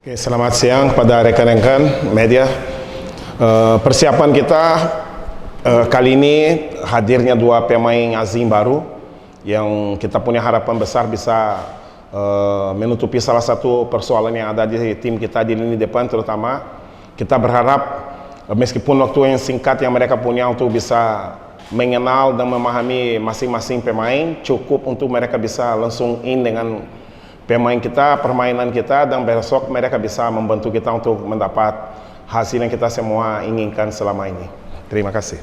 Oke, selamat siang kepada rekan-rekan media. Persiapan kita kali ini hadirnya dua pemain asing baru yang kita punya harapan besar bisa menutupi salah satu persoalan yang ada di tim kita di lini depan. Terutama kita berharap meskipun waktu yang singkat yang mereka punya untuk bisa mengenal dan memahami masing-masing pemain, cukup untuk mereka bisa langsung in dengan pemain kita, permainan kita, dan besok mereka bisa membantu kita untuk mendapat hasil yang kita semua inginkan selama ini. Terima kasih.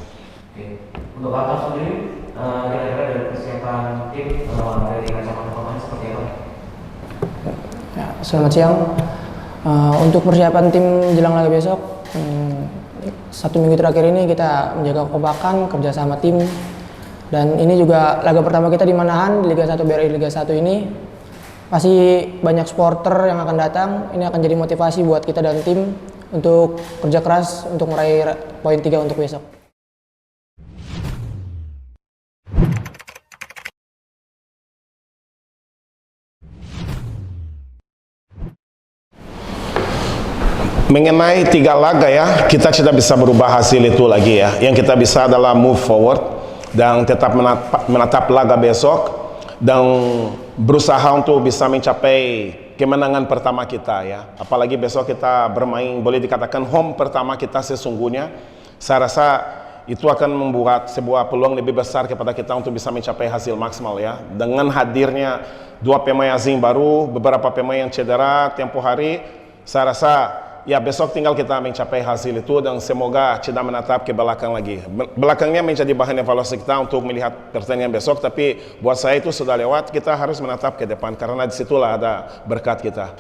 Oke. Untuk Bapak sendiri, kira-kira dari persiapan tim dari kacamata pemain seperti apa? Ya, selamat siang. Untuk persiapan tim jelang laga besok, 1 minggu terakhir ini kita menjaga kekompakan, kerja sama tim, dan ini juga laga pertama kita di Manahan di Liga 1 BRI Liga 1 ini. Pasti banyak supporter yang akan datang. Ini akan jadi motivasi buat kita dan tim untuk kerja keras untuk meraih poin 3 untuk besok. Mengenai 3 laga ya, kita tidak bisa berubah hasil itu lagi ya. Yang kita bisa adalah move forward dan tetap menatap laga besok dan berusaha untuk bisa mencapai kemenangan pertama kita ya. Apalagi besok kita bermain, boleh dikatakan home pertama kita sesungguhnya. Saya rasa itu akan membuat sebuah peluang lebih besar kepada kita untuk bisa mencapai hasil maksimal ya. Dengan hadirnya 2 pemain asing baru, beberapa pemain yang cedera tempo hari, saya rasa ya besok tinggal kita mencapai hasil itu dan semoga tidak menatap ke belakang lagi. Belakangnya menjadi bahan evaluasi kita untuk melihat pertandingan besok, tapi buat saya itu sudah lewat, kita harus menatap ke depan karena disitulah ada berkat kita.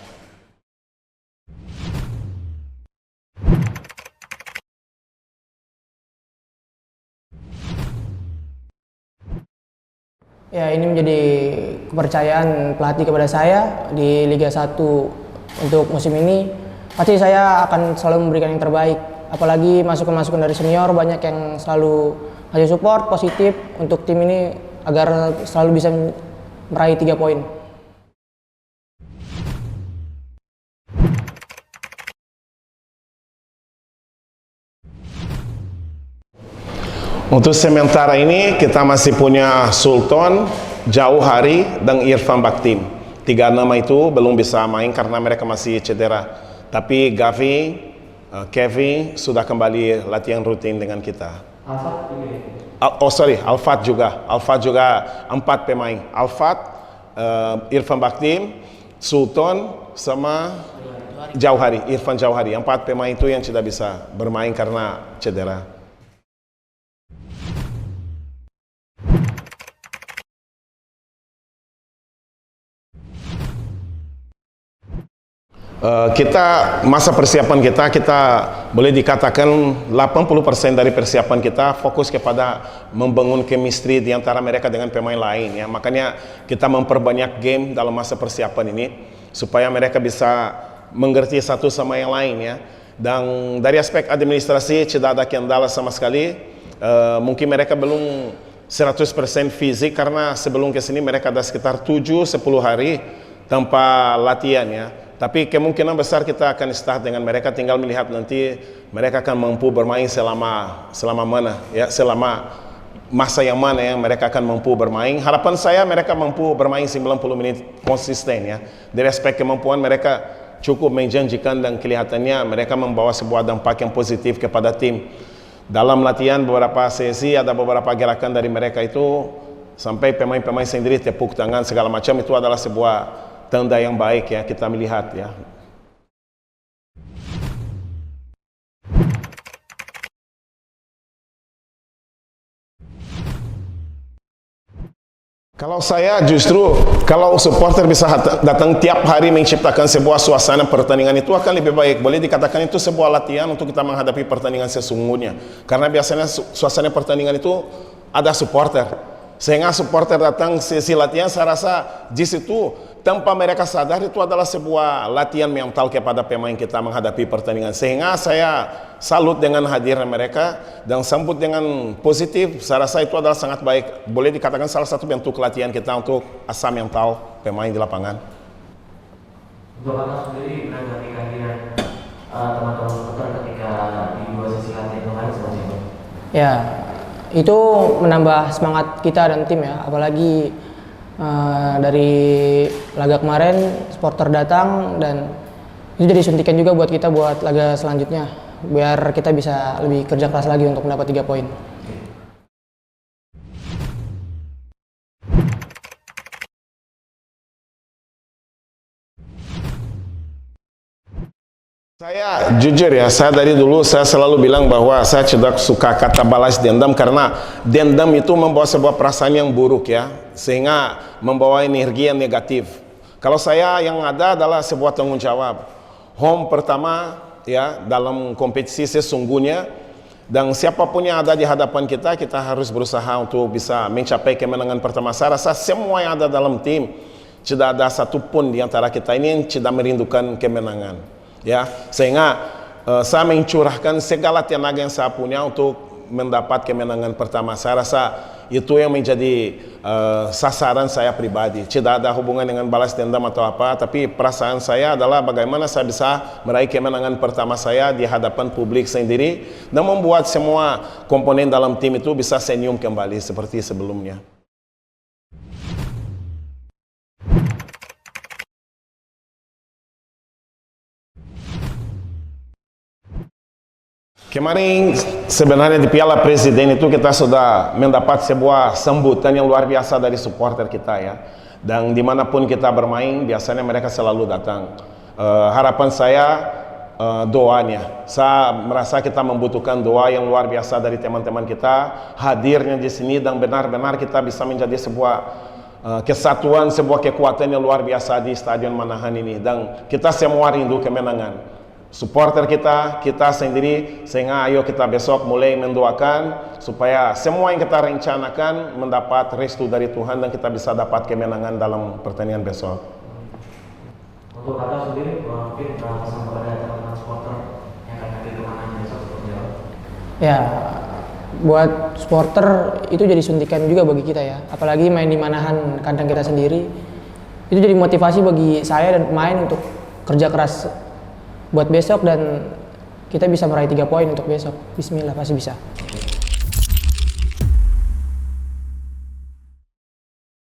Ya, ini menjadi kepercayaan pelatih kepada saya di Liga 1 untuk musim ini. Pasti saya akan selalu memberikan yang terbaik, apalagi masukan-masukan dari senior banyak yang selalu ngasih support positif untuk tim ini agar selalu bisa meraih 3 poin. Untuk sementara ini kita masih punya Sultan, Jauhari, dan Irfan Baktim. 3 nama itu belum bisa main karena mereka masih cedera. Tapi Gavi, Kevin sudah kembali latihan rutin dengan kita. Alfat juga. Alfat juga 4 pemain. Alfat, Irfan Baktim, Sultan, sama Jauhari. Irfan Jauhari. 4 pemain itu yang tidak bisa bermain karena cedera. Kita masa persiapan kita boleh dikatakan 80% dari persiapan kita fokus kepada membangun chemistry di antara mereka dengan pemain lain ya. Makanya kita memperbanyak game dalam masa persiapan ini supaya mereka bisa mengerti satu sama yang lain ya. Dan dari aspek administrasi tidak ada kendala sama sekali. Mungkin mereka belum 100% fisik karena sebelum ke sini mereka ada sekitar 7-10 hari tanpa latihan ya. Tapi kemungkinan besar kita akan start dengan mereka, tinggal melihat nanti mereka akan mampu bermain selama mana ya, selama masa yang mana yang mereka akan mampu bermain. Harapan saya mereka mampu bermain 90 menit konsisten ya. Dari aspek kemampuan mereka cukup menjanjikan dan kelihatannya mereka membawa sebuah dampak yang positif kepada tim. Dalam latihan beberapa sesi ada beberapa gerakan dari mereka itu sampai pemain-pemain sendiri tepuk tangan segala macam, itu adalah sebuah tanda yang baik ya, kita melihat ya. Kalau saya justru, kalau supporter bisa datang tiap hari menciptakan sebuah suasana pertandingan itu akan lebih baik. Boleh dikatakan itu sebuah latihan untuk kita menghadapi pertandingan sesungguhnya. Karena biasanya suasana pertandingan itu ada supporter. Sehingga supporter datang sesi latihan, saya rasa di situ tanpa mereka sadar itu adalah sebuah latihan mental kepada pemain kita menghadapi pertandingan. Sehingga saya salut dengan hadirnya mereka dan sambut dengan positif. Saya rasa itu adalah sangat baik. Boleh dikatakan salah satu bentuk latihan kita untuk asah mental pemain di lapangan. Untuk Bapak sendiri menanggapi kehadiran teman-teman supporter ketika di dua sesi latihan kemarin seperti itu? Ya, itu menambah semangat kita dan tim ya, apalagi dari laga kemarin supporter datang dan itu jadi suntikan juga buat kita buat laga selanjutnya biar kita bisa lebih kerja keras lagi untuk mendapat 3 poin. Saya jujur ya, saya dari dulu saya selalu bilang bahwa saya tidak suka kata balas dendam karena dendam itu membawa sebuah perasaan yang buruk ya, sehingga membawa energi yang negatif. Kalau saya yang ada adalah sebuah tanggung jawab. Home pertama ya dalam kompetisi sesungguhnya, dan siapapun yang ada di hadapan kita, kita harus berusaha untuk bisa mencapai kemenangan pertama. Saya rasa semua yang ada dalam tim, tidak ada satupun di antara kita ini yang tidak merindukan kemenangan. Ya, sehingga saya mencurahkan segala tenaga yang saya punya untuk mendapat kemenangan pertama. Saya rasa itu yang menjadi sasaran saya pribadi. Tidak ada hubungan dengan balas dendam atau apa, tapi perasaan saya adalah bagaimana saya bisa meraih kemenangan pertama saya di hadapan publik sendiri dan membuat semua komponen dalam tim itu bisa senyum kembali seperti sebelumnya. Kemarin sebenarnya di Piala Presiden itu kita sudah mendapat sebuah sambutan yang luar biasa dari supporter kita ya. Dan dimanapun kita bermain biasanya mereka selalu datang. Harapan saya doanya. Saya merasa kita membutuhkan doa yang luar biasa dari teman-teman kita hadirnya di sini dan benar-benar kita bisa menjadi sebuah kesatuan, sebuah kekuatan yang luar biasa di Stadion Manahan ini. Dan kita semua rindu kemenangan. Supporter kita sendiri, sehingga ayo kita besok mulai mendoakan supaya semua yang kita rencanakan mendapat restu dari Tuhan dan kita bisa dapat kemenangan dalam pertandingan besok. Untuk Kakak sendiri, mungkin pesan kepada teman-teman supporter yang akan hadir kemana besok seperti apa? Ya, buat supporter itu jadi suntikan juga bagi kita ya, apalagi main di Manahan kandang kita sendiri. Itu jadi motivasi bagi saya dan pemain untuk kerja keras buat besok dan kita bisa meraih 3 poin untuk besok. Bismillah, pasti bisa.